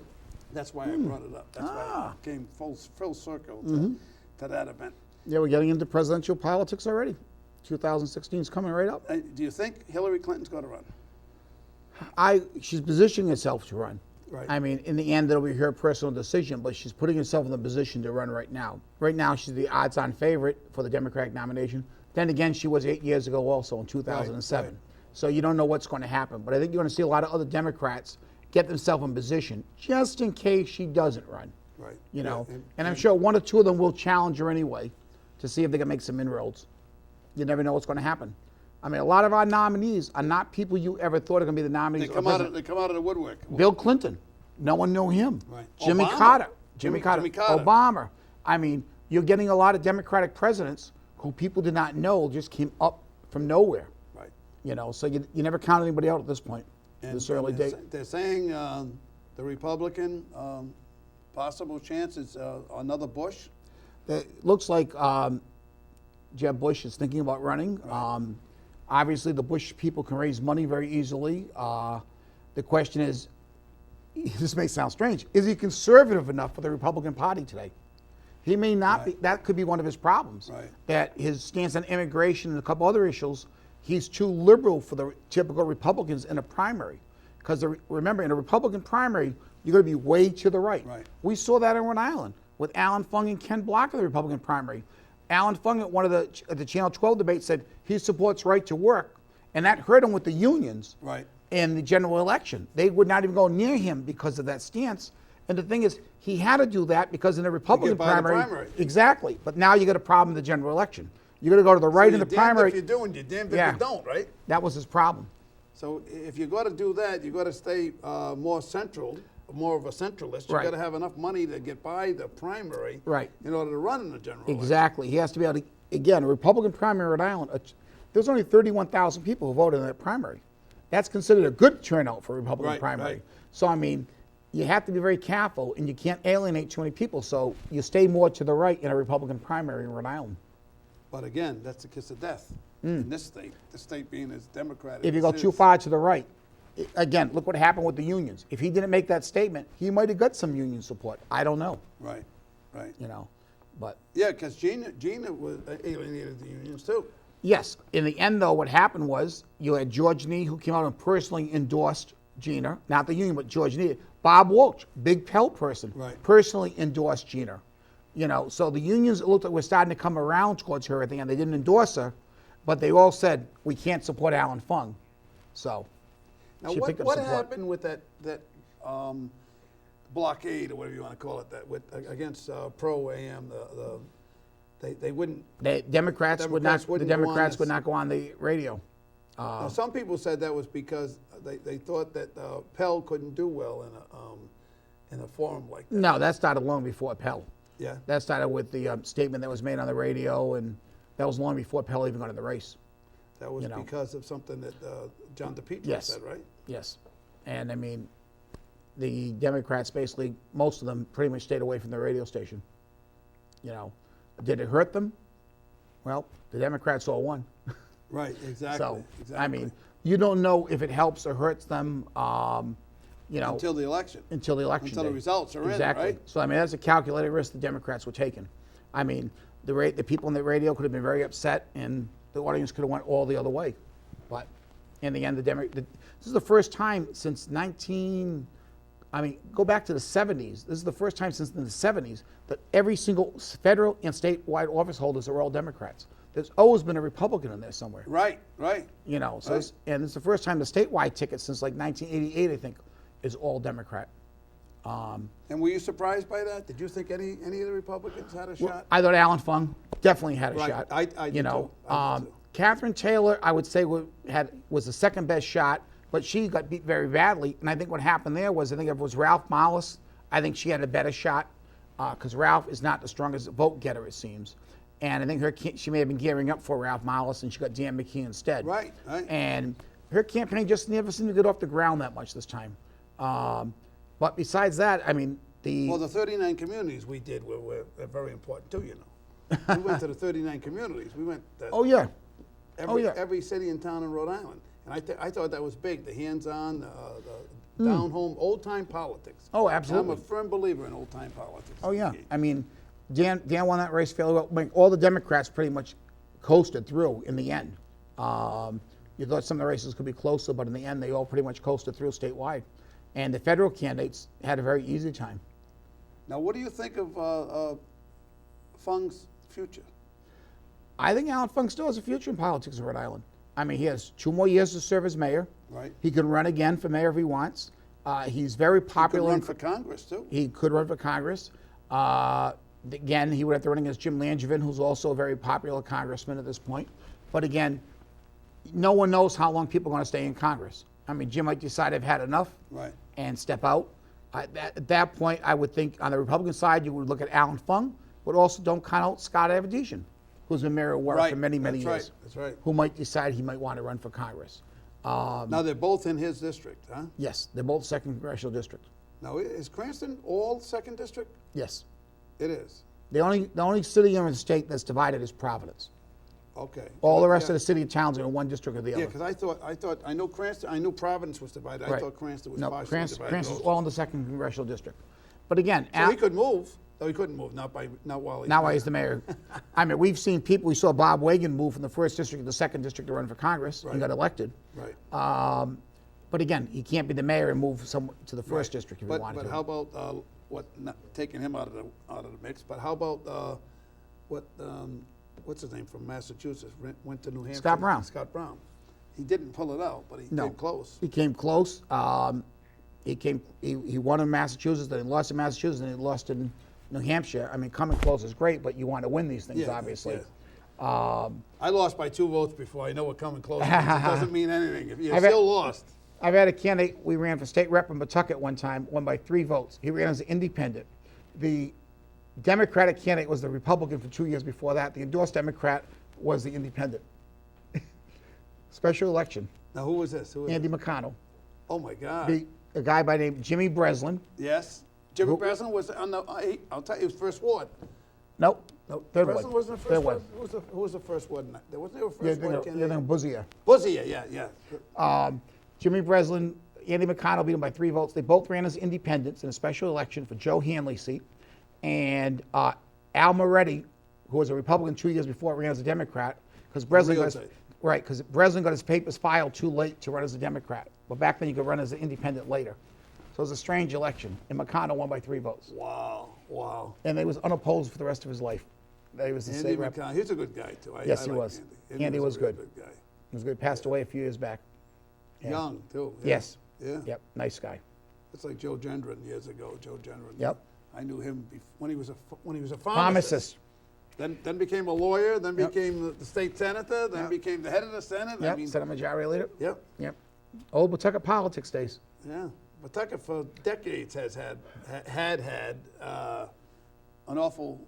That's why I brought it up. That's why it came full circle to that event. Yeah, we're getting into presidential politics already. 2016 is coming right up. Do you think Hillary Clinton's going to run? She's positioning herself to run. Right. I mean, in the end, it'll be her personal decision, but she's putting herself in the position to run right now. Right now, she's the odds-on favorite for the Democratic nomination. Then again, she was 8 years ago also in 2007. Right. So you don't know what's going to happen. But I think you're going to see a lot of other Democrats get themselves in position just in case she doesn't run. Right. You know, and I'm sure one or two of them will challenge her anyway to see if they can make some inroads. You never know what's going to happen. I mean, a lot of our nominees are not people you ever thought are going to be the nominees. They come out of the woodwork. Bill Clinton, no one knew him. Right. Jimmy Carter, Obama. I mean, you're getting a lot of Democratic presidents who people did not know just came up from nowhere. Right. You know, so you never count anybody out at this point. This early date. They're saying the Republican possible chance is another Bush. It looks like Jeb Bush is thinking about running. Right. Obviously, the Bush people can raise money very easily. The question is, this may sound strange, is he conservative enough for the Republican Party today? He may not be. That could be one of his problems. Right. That his stance on immigration and a couple other issues, he's too liberal for the typical Republicans in a primary. Because remember, in a Republican primary, you're going to be way to the right. We saw that in Rhode Island with Alan Fung and Ken Block in the Republican primary. Alan Fung at one of the Channel 12 debates said he supports right to work, and that hurt him with the unions in the general election. They would not even go near him because of that stance. And the thing is, he had to do that because in the Republican primary. Exactly. But now you got a problem in the general election. You're going to go to the right in the primary. If you're doing, you're damned if you don't, right? That was his problem. So if you got to do that, you got to stay more central. More of a centralist. You got to have enough money to get by the primary in order to run in the general Exactly. Election. He has to be able to, again, a Republican primary in Rhode Island, there's only 31,000 people who voted in that primary. That's considered a good turnout for a Republican primary. So, I mean, you have to be very careful, and you can't alienate too many people, so you stay more to the right in a Republican primary in Rhode Island. But again, that's the kiss of death in this state, the state being as Democratic if you go too far to the right. Again, look what happened with the unions. If he didn't make that statement, he might have got some union support. I don't know. Right. You know, but. Yeah, because Gina was alienated the unions too. Yes. In the end, though, what happened was you had George Nee, who came out and personally endorsed Gina, not the union, but George Nee. Bob Walsh, big Pell person, personally endorsed Gina. You know, so the unions, it looked like were starting to come around towards her at the end. They didn't endorse her, but they all said, we can't support Alan Fung. So. Now, what happened with that blockade or whatever you want to call it that with against pro AM. They wouldn't. The Democrats would not. The wouldn't go on Democrats this. would not go on the radio. Now, some people said that was because they thought that Pell couldn't do well in a forum like that. No, that started long before Pell. Yeah. That started with the statement that was made on the radio, and that was long before Pell even got in the race. That was you know. because of something that John DePietro Yes. said, right? Yes. And I mean, the Democrats basically, most of them pretty much stayed away from the radio station. You know, did it hurt them? Well, the Democrats all won. Right, exactly. So, exactly. I mean, you don't know if it helps or hurts them, you know. until the election. Until the election Until the day. results are Exactly. in, right? So, I mean, that's a calculated risk the Democrats were taking. I mean, the people on the radio could have been very upset, and the audience could have went all the other way. But in the end, this is the first time since go back to the 70s. This is the first time since the 70s that every single federal and statewide office holders are all Democrats. There's always been a Republican in there somewhere. Right, right. You know, so Right. and it's the first time the statewide ticket since like 1988, I think, is all Democrat. And were you surprised by that? Did you think any of the Republicans had a shot? I thought Alan Fung definitely had a Right. shot. I you did know, too. I did too. Catherine Taylor, I would say was the second best shot, but she got beat very badly. And I think what happened there was, I think if it was Ralph Mollis, I think she had a better shot because Ralph is not the strongest vote getter, it seems. And I think she may have been gearing up for Ralph Mollis, and she got Dan McKee instead. Right, right. And her campaign just never seemed to get off the ground that much this time. But besides that, I mean, Well, the 39 communities we did were very important too, you know. We went to the 39 communities. We went to oh yeah, every city and town in Rhode Island. And I thought that was big, the hands-on, the down-home, old-time politics. Oh, And absolutely. I'm a firm believer in old-time politics. Oh yeah, I mean, Dan won that race fairly well. I mean, all the Democrats pretty much coasted through in the end. You thought some of the races could be closer, but in the end, they all pretty much coasted through statewide. And the federal candidates had a very easy time. Now, what do you think of Fung's future? I think Alan Fung still has a future in politics in Rhode Island. I mean, he has 2 more years to serve as mayor. Right. He can run again for mayor if he wants. He's very He could popular. run for Congress, too. He could run for Congress. Again, he would have to run against Jim Langevin, who's also a very popular congressman at this point. But again, no one knows how long people are going to stay in Congress. I mean, Jim might decide I've had enough Right. and step out. At that point, I would think on the Republican side, you would look at Alan Fung, but also don't count out Scott Avedisian, who's been mayor of Warwick Right. for many, many That's years. right. That's right. Who might decide he might want to run for Congress. Now, they're both in his district, huh? Yes, they're both second congressional district. Now, is Cranston all second district? Yes. It is. The only city in the state that's divided is Providence. Okay. All the rest Yeah. of the city and towns are in one district or the Yeah, other. because I know Cranston, I knew Providence was divided. I Right. thought Cranston was No, partially Cranston's divided. also. all in the second congressional district. But again, So he could move. No, he couldn't move, not while he's now mayor. he's the mayor. I mean, we've seen people. We saw Bob Wagan move from the first district to the second district to run for Congress. Right. He got elected. Right. But again, he can't be the mayor and move to the first Right. district if but, he wanted but to. how about not taking him out of the mix? But how about what's his name from Massachusetts? Went to New Hampshire. Scott Brown. Scott Brown. He didn't pull it out, but he No. came close. He came close. He won in Massachusetts, then he lost in Massachusetts, and he lost in New Hampshire. I mean, coming close is great, but you want to win these things, Yeah, obviously. yeah. I lost by 2 votes before. I know what coming close means. It doesn't mean anything. If you're still lost. I've had a candidate, we ran for state rep in Pawtucket one time, won by 3 votes. He ran as an independent. The Democratic candidate was the Republican for 2 years before that. The endorsed Democrat was the independent. Special election. Now, who was this? Who was Andy this? McConnell. Oh, my God. Beat a guy by the name Jimmy Breslin. Yes. Jimmy Breslin was on the, I'll tell you, his first ward. Nope. No, Third Breslin ward. wasn't the Third first ward. ward. Who was the first ward? There wasn't a Yeah, first ward you're candidate. thinking Buzier. Buzier, yeah. Jimmy Breslin, Andy McConnell beat him by 3 votes. They both ran as independents in a special election for Joe Hanley's seat. And Al Moretti, who was a Republican 2 years before, ran as a Democrat because Breslin got his papers filed too late to run as a Democrat. But back then you could run as an independent later. So it was a strange election. And McConnell won by 3 votes. Wow, wow. And he was unopposed for the rest of his life. He was the Andy state rep. McConnell, he's a good guy, too. Yes, I he like was. Andy. Andy was a real good. guy. He was good. Passed away a few years back. Yeah. Young, too. Yeah. Yes. Yeah. Yep. Nice guy. It's like Joe Gendron years ago. Joe Gendron. Yep. I knew him when he was a pharmacist. Pharmacist. Then became a lawyer. Then became the state senator. Then became the head of the Senate. Yep. I mean, Senate Majority Leader. Yep. Yep. Old Pawtucket politics days. Yeah. Pawtucket for decades has had an awful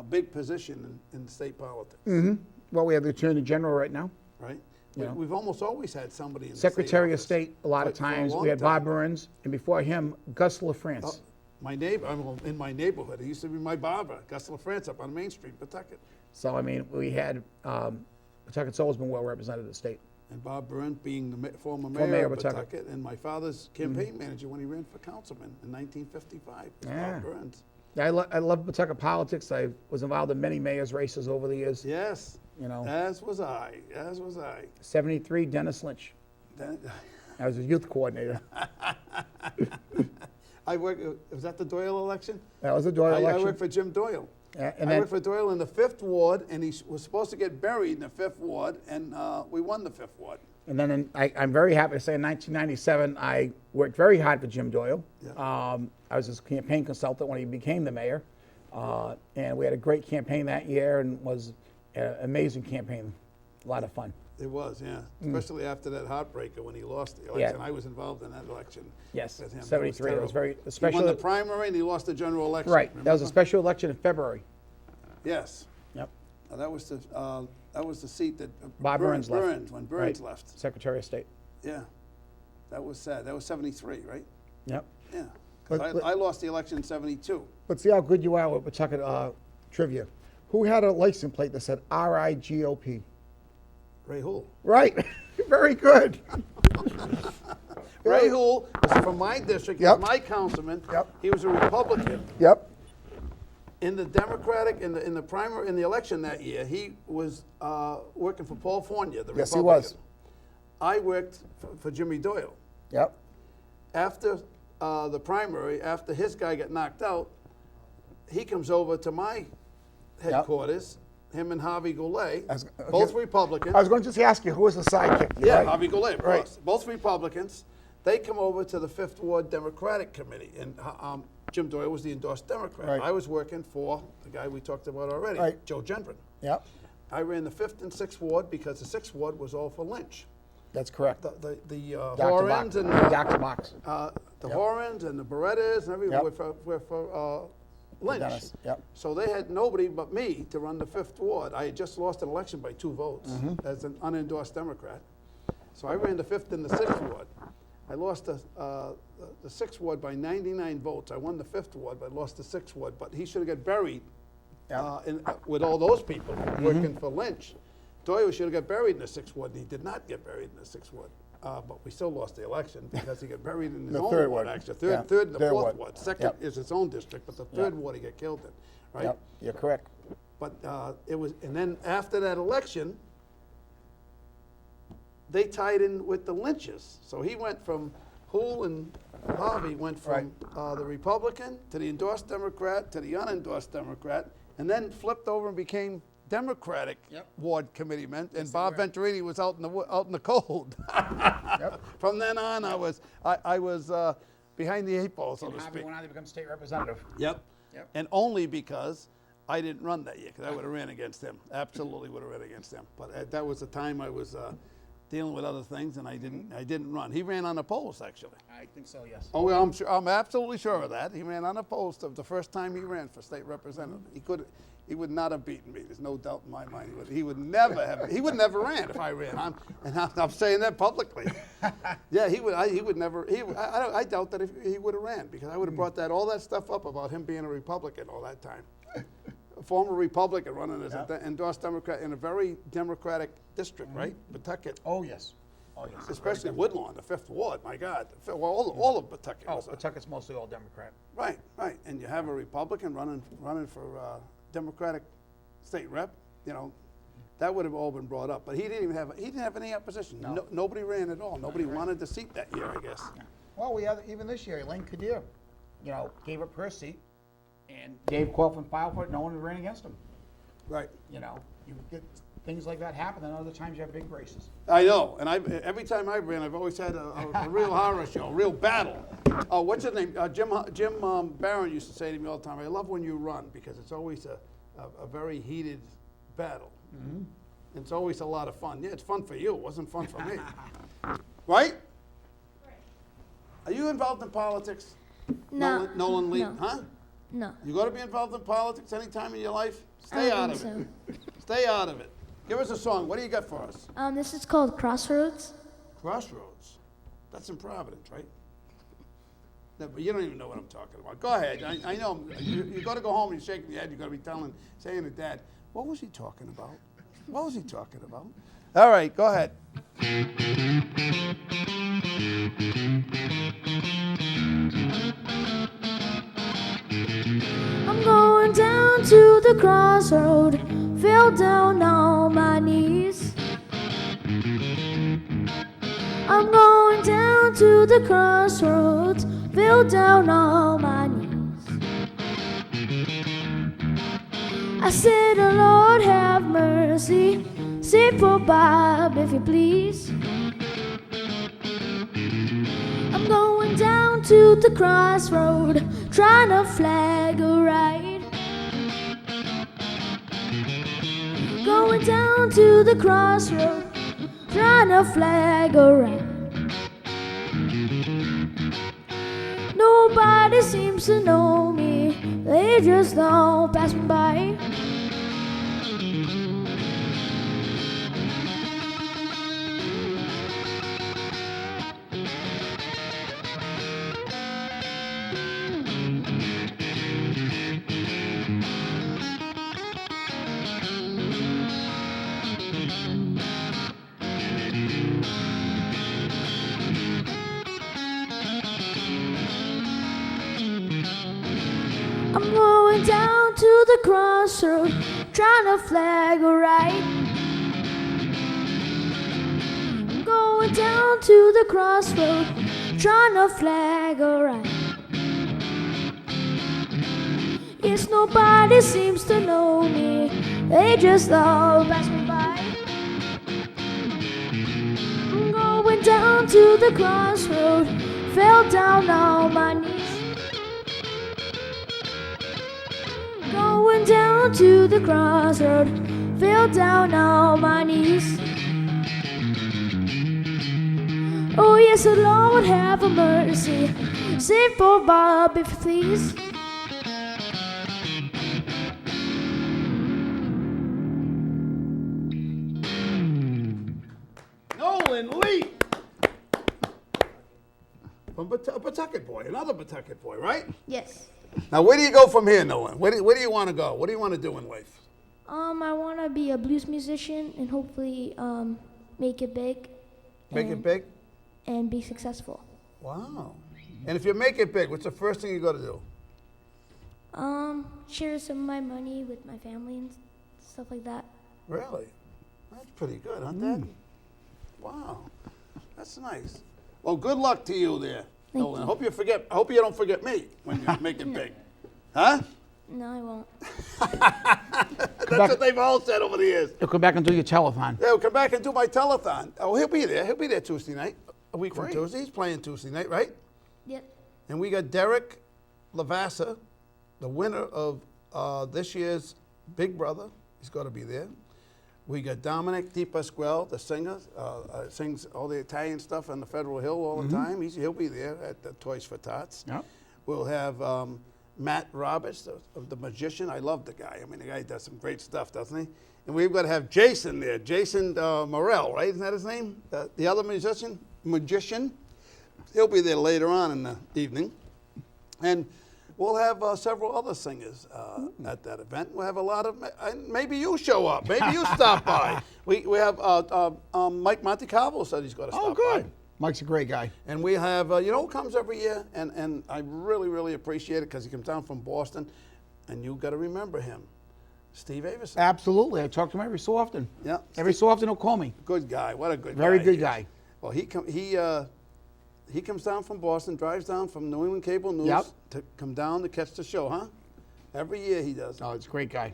big position in state politics. Mm-hmm. Well, we have the Attorney General right now. Right. Yeah. We've almost always had somebody in Secretary the of state State a lot of office for a times. long We had time. Bob Burns, and before him, Gus LaFrance. My neighbor, in my neighborhood, he used to be my barber, Gus LaFrance, up on Main Street, Pawtucket. So, I mean, we had, Pawtucket's always been well represented in the state. And Bob Burns being the former Former mayor mayor of of Pawtucket. Pawtucket, and my father's campaign manager when he ran for councilman in 1955. Was Yeah. Bob Burns. Yeah, I love Pawtucket politics. I was involved in many mayor's races over the years. Yes. You know. As was I. 73, Dennis Lynch. Then, I was a youth coordinator. I worked, was that the Doyle election? That was a Doyle I election. worked for Jim Doyle. Yeah, and I then, worked for Doyle in the 5th Ward, and he was supposed to get buried in the 5th Ward, and we won the 5th Ward. and then I'm very happy to say in 1997, I worked very hard for Jim Doyle. Yeah. I was his campaign consultant when he became the mayor. And we had a great campaign that year, and was an amazing campaign. A lot of fun. It was, yeah. Especially after that heartbreaker when he lost the election. I was involved in that election. Yes, with him. 73. It was very, He won especially the primary and he lost the general election. right. Remember? That was a special election in February. Yes. Yep. That was the seat that Bob Burns left. When Burns Right. left. Secretary of State. Yeah. That was sad. That was 73, right? Yep. Yeah. 'Cause I lost the election in 72. But see how good you are with Pawtucket trivia. Who had a license plate that said RIGOP? Ray Hool. Right. Very good. Ray Hool was from my district. He Yep. was my councilman. Yep. He was a Republican. Yep. In the Democratic, in the primary, in the election that year, he was working for Paul Fournier, the Yes, he Republican. was. I worked for Jimmy Doyle. Yep. After the primary, after his guy got knocked out, he comes over to my headquarters, him and Harvey Goulet, both Republicans. I was going to just ask you, who was the sidekick? Yeah, Right. Harvey Goulet, of Right. course. Both Republicans. They come over to the 5th Ward Democratic Committee, and Jim Doyle was the endorsed Democrat. Right. I was working for the guy we talked about already, Right. Joe Gendron. Yep. I ran the 5th and 6th Ward because the 6th Ward was all for Lynch. That's correct. The Dr. Horans Box. and Dr. Box. the Horans and the Berettas and everything Yep. were for Lynch. Dennis, yep. So they had nobody but me to run the 5th Ward. I had just lost an election by 2 votes as an unendorsed Democrat. So I ran the 5th and the 6th Ward. I lost the 6th Ward by 99 votes. I won the 5th Ward, but I lost the 6th Ward. But he should have got buried with all those people working for Lynch. Doyle should have got buried in the 6th Ward, and he did not get buried in the 6th Ward. But we still lost the election because he got buried in his The own third ward, ward. actually. Yeah, Third and the third 4th ward. Ward. Second Yep. is his own district, but the 3rd Ward he got killed in, right? Yep. You're correct. But it was, and then after that election, they tied in with the Lynches. So he went from, Hool and Harvey went from the Republican to the endorsed Democrat to the unendorsed Democrat, and then flipped over and became Democratic ward committeeman, and Bob Venturini was out in the cold. From then on, I was behind the 8 ball, so to speak. went on to become state representative. Yep. And only because I didn't run that year, because I would have ran against him. Absolutely would have ran against him. But that was the time I was dealing with other things, and I didn't run. He ran unopposed, actually. I think so, yes. Oh, well, I'm absolutely sure of that. He ran unopposed the first time he ran for state representative. He would not have beaten me. There's no doubt in my mind. He would never have. He would never ran if I ran. I'm saying that publicly. Yeah, he would. He would never. I doubt that if he would have ran, because I would have brought all that stuff up about him being a Republican all that time. A former Republican running as an endorsed Democrat in a very Democratic district, right? Pawtucket. Oh, yes. Oh, yes. Especially Woodlawn, the 5th Ward. My God, all of Pawtucket. Oh, was Pawtucket's mostly all Democrat. Right. And you have a Republican running for Democratic state rep. You know, that would have all been brought up. But he didn't have any opposition. No. Nobody ran at all. Nobody wanted the seat that year, I guess. Yeah. Well, we had even this year, Elaine Kadir, gave up her seat, and Dave Coughlin filed for it. No one ran against him. Right. You get things like that happen, and other times you have big races. I know. And every time I ran, I've always had a real horror show, a real battle. Oh, what's his name? Jim Barron used to say to me all the time, I love when you run because it's always a very heated battle. Mm-hmm. It's always a lot of fun. Yeah, it's fun for you. It wasn't fun for me. Right? Are you involved in politics? No. Nolan Leite, No. huh? No. You got to be involved in politics any time in your life? Stay out of it. Stay out of it. Give us a song. What do you got for us? This is called Crossroads. Crossroads. That's in Providence, right? No, but you don't even know what I'm talking about. Go ahead. I know. You got to go home and you're shaking your head. You got to be saying to Dad, what was he talking about? What was he talking about? All right, go ahead. I'm going down to the crossroad, fell down on my knees. I'm going down to the crossroads, fell down on my knees. I said, oh Lord, have mercy, save poor Bob if you please. I'm going down to the crossroad, trying to flag a right. Going down to the crossroad, trying to flag a right. Nobody seems to know me, they just don't pass me by. I'm going down to the crossroad, trying to flag a right. I'm going down to the crossroad, trying to flag a right. Yes, nobody seems to know me, they just all pass me by. I'm going down to the crossroad, fell down on my knees. Going down to the crossroad, fell down on my knees. Oh yes, the Lord have a mercy, save poor Bob if you please. Nolan Leite. From Pawtucket boy, another Pawtucket boy, right? Yes. Now, where do you go from here, Nolan? Where do you want to go? What do you want to do in life? I want to be a blues musician and hopefully make it big. Make it big? And be successful. Wow. And if you make it big, what's the first thing you got to do? Share some of my money with my family and stuff like that. Really? That's pretty good, huh, Dad? Wow. That's nice. Well, good luck to you there, Nolan. I hope you don't forget me when you make it big. Huh? No, I won't. That's what they've all said over the years. You'll come back and do your telethon. Yeah, we'll come back and do my telethon. Oh, he'll be there. He'll be there Tuesday night. A week from Tuesday. He's playing Tuesday night, right? Yep. And we got Derek Lavassa, the winner of this year's Big Brother. He's got to be there. We got Dominic DiPasquale, the singer, sings all the Italian stuff on the Federal Hill all the time. He'll be there at the Toys for Tots. Yep. We'll have Matt Roberts, the magician. I love the guy. I mean, the guy does some great stuff, doesn't he? And we've got to have Jason there, Jason Morrell, right? Isn't that his name? The other magician. He'll be there later on in the evening. And we'll have several other singers at that event. We'll have a lot of, maybe you show up. Maybe you stop by. We have Mike Montecalvo said he's got to stop by. Oh, good. Mike's a great guy. And we have, who comes every year, and I really, really appreciate it because he comes down from Boston, and you got to remember him, Steve Avison. Absolutely. I talk to him every so often. Yeah. Every so often he'll call me. Good guy. What a good guy. Very good he guy. is. Well, he comes down from Boston, drives down from New England Cable News to come down to catch the show, huh? Every year he does. Oh, it's a great guy.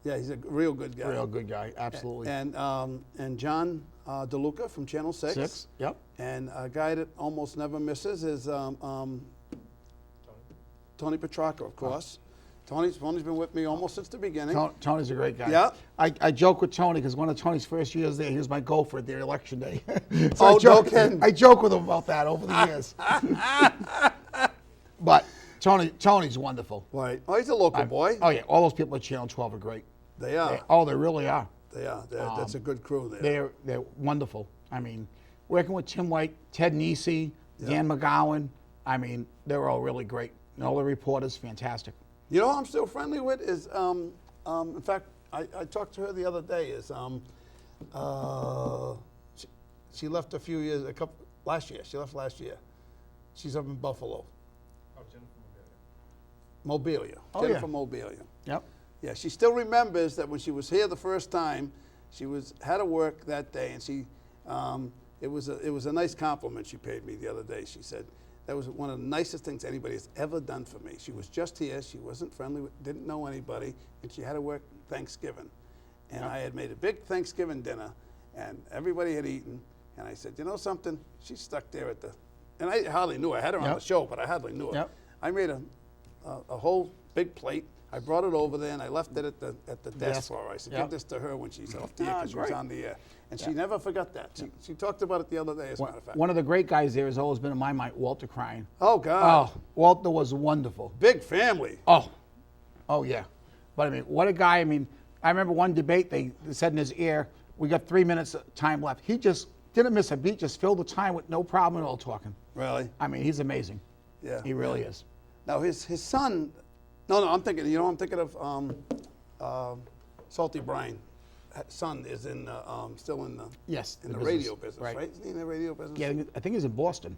Yeah, he's a real good guy. Real good guy. Absolutely. And John DeLuca from Channel 6. 6, yep. And a guy that almost never misses is Tony Petrarca, of course. Tony's been with me almost since the beginning. Tony's a great guy. Yeah. I joke with Tony because one of Tony's first years there, he was my gopher at their election day. Oh, no kidding. I joke with him about that over the years. But Tony's wonderful. Right. Oh, he's a local boy. Oh, yeah. All those people at Channel 12 are great. They are. They really are. They are. That's a good crew there. They're wonderful. I mean, working with Tim White, Ted Nisi, Dan McGowan, I mean, they're all really great. And all the reporters, fantastic. You know who I'm still friendly with is, in fact, I talked to her the other day, is she left a few years, last year. She left last year. She's up in Buffalo. Oh, Jennifer Mobilia. Mobilia. Oh, Jennifer yeah. Mobilia. Yep. Yeah, she still remembers that when she was here the first time, had to work that day, and she, it was a nice compliment she paid me the other day. She said that was one of the nicest things anybody has ever done for me. She was just here, she wasn't friendly, didn't know anybody, and she had to work Thanksgiving. And I had made a big Thanksgiving dinner, and everybody had eaten, and I said, you know something? She's stuck there at the, and I hardly knew her. I had her on the show, but I hardly knew her. Yep. I made a whole big plate. I brought it over there and I left it at the desk for her. I said, give this to her when she's off the air because she was on the air. And she never forgot that. She talked about it the other day, as a matter of fact. One of the great guys there has always been in my mind, Walter Crine. Oh, God. Oh, Walter was wonderful. Big family. Oh, yeah. But I mean, what a guy. I mean, I remember one debate, they said in his ear, we got 3 minutes of time left. He just didn't miss a beat, just filled the time with no problem at all talking. Really? I mean, he's amazing. Yeah. He really is. Now, his son, I'm thinking of Salty Brian. Son is still in the the radio business, business, right? Isn't he in the radio business? Yeah, I think he's in Boston.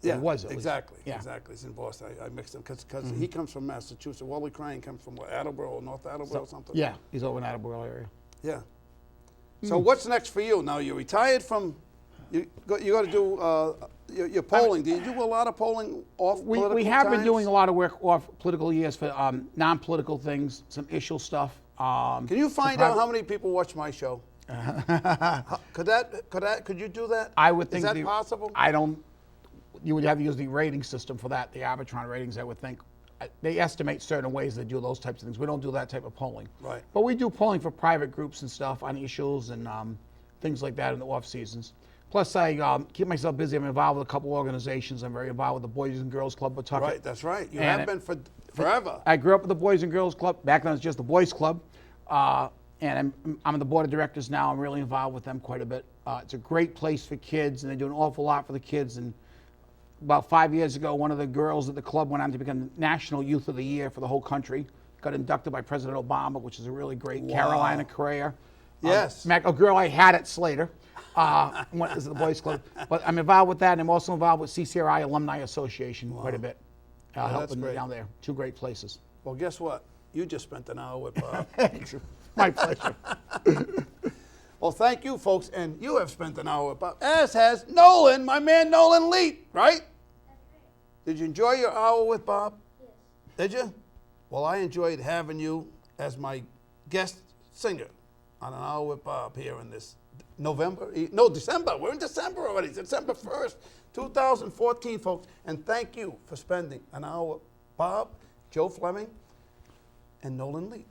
Yeah, He was at least. exactly. Yeah. Exactly. He's in Boston. I mixed him because he comes from Massachusetts. Wally Crane comes from what, Attleboro or North Attleboro or something? Yeah, he's over in Attleboro area. Yeah. So what's next for you? Now you're retired from, you got to do your polling. Do you do a lot of polling off political We have been times? doing a lot of work off political years for non-political things, some issue stuff. Can you find out how many people watch my show? Could you do that? I would think Is that possible? You would have to use the rating system for that, the Arbitron ratings, I would think. They estimate certain ways they do those types of things. We don't do that type of polling. Right. But we do polling for private groups and stuff on issues and things like that in the off seasons. Plus, I keep myself busy. I'm involved with a couple organizations. I'm very involved with the Boys and Girls Club of Pawtucket. Right, that's right. You have been for forever. I grew up with the Boys and Girls Club. Back then it was just the Boys Club. And I'm on the board of directors now. I'm really involved with them quite a bit. It's a great place for kids, and they do an awful lot for the kids. And about 5 years ago, one of the girls at the club went on to become National Youth of the Year for the whole country. Got inducted by President Obama, which is a really great. Wow. Carolina Correa. Yes. A girl I had at Slater. Went to the Boys Club. But I'm involved with that, and I'm also involved with CCRI Alumni Association quite a bit. Helping great. down there. Two great places. Well, guess what? You just spent an hour with Bob. My pleasure. Well, thank you, folks. And you have spent an hour with Bob, as has Nolan, my man Nolan Leite, right? Did you enjoy your hour with Bob? Yes. Did you? Well, I enjoyed having you as my guest singer on an hour with Bob here in this December. We're in December already. December 1st, 2014, folks. And thank you for spending an hour with Bob, Joe Fleming, and Nolan Leite.